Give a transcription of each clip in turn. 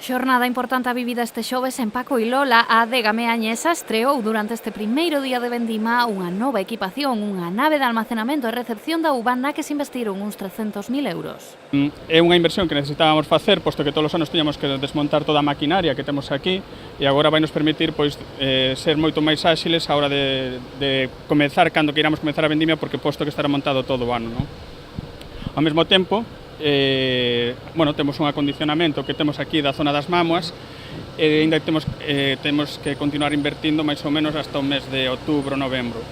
Xornada importante a vivida este xoves en Paco e Lola. A adega meañesa estreou durante este primeiro día de vendima unha nova equipación, unha nave de almacenamento e recepción da uva na que se investiron uns 300.000 euros. É unha inversión que necesitábamos facer, posto que todos os anos tiñamos que desmontar toda a maquinaria que temos aquí e agora vai nos permitir ser moito máis áxiles a hora de comezar cando queiramos comezar a vendimia, porque posto que estará montado todo o ano, non? Ao mesmo tempo, temos un acondicionamento que temos aquí da zona das Mamuas e ainda temos que continuar invertindo máis ou menos hasta o mes de outubro, novembro.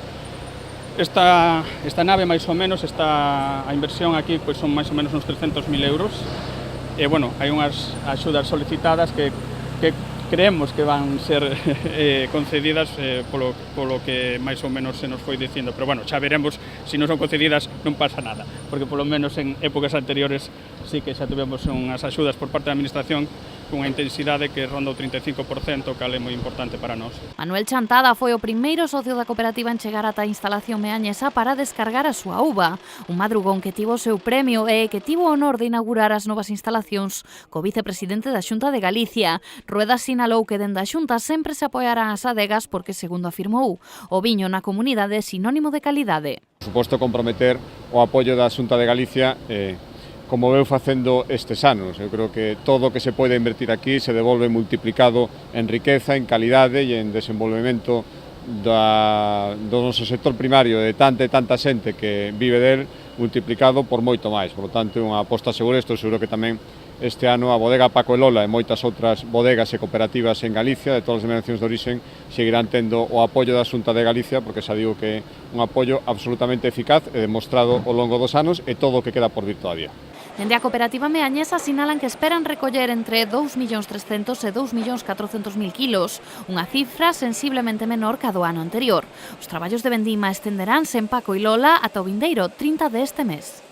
Esta nave máis ou menos, a inversión aquí son máis ou menos uns 300.000 euros e hai unhas axudas solicitadas que creemos que van ser concedidas polo que máis ou menos se nos foi dicindo, pero xa veremos, se non son concedidas non pasa nada, porque polo menos en épocas anteriores sí que xa tivemos unhas axudas por parte da Administración cunha intensidade que ronda o 35%, cal é moi importante para nós. Manuel Chantada foi o primeiro socio da cooperativa en chegar ata a instalación meañesa para descargar a súa uva. Un madrugón que tivo o seu premio e que tivo o honor de inaugurar as novas instalacións co vicepresidente da Xunta de Galicia. Rueda sinalou que dende a Xunta sempre se apoiarán as adegas porque, segundo afirmou, o viño na comunidade é sinónimo de calidade. Por suposto, comprometer o apoio da Xunta de Galicia como veu facendo estes anos. Eu creo que todo o que se pode invertir aquí se devolve multiplicado en riqueza, en calidade e en desenvolvemento do noso sector primario, de tanta xente que vive del, multiplicado por moito máis. Por lo tanto, é unha aposta segura. Estou seguro que tamén este ano a bodega Paco e Lola e moitas outras bodegas e cooperativas en Galicia, de todas as denominacións de origen, seguirán tendo o apoio da Xunta de Galicia, porque xa digo que é un apoio absolutamente eficaz e demostrado ao longo dos anos e todo o que queda por vir todavía. Dende a cooperativa meañesa sinalan que esperan recoller entre 2.300.000 e 2.400.000 kilos, unha cifra sensiblemente menor que a do ano anterior. Os traballos de vendima estenderánse en Paco e Lola ata o vindeiro 30 deste mes.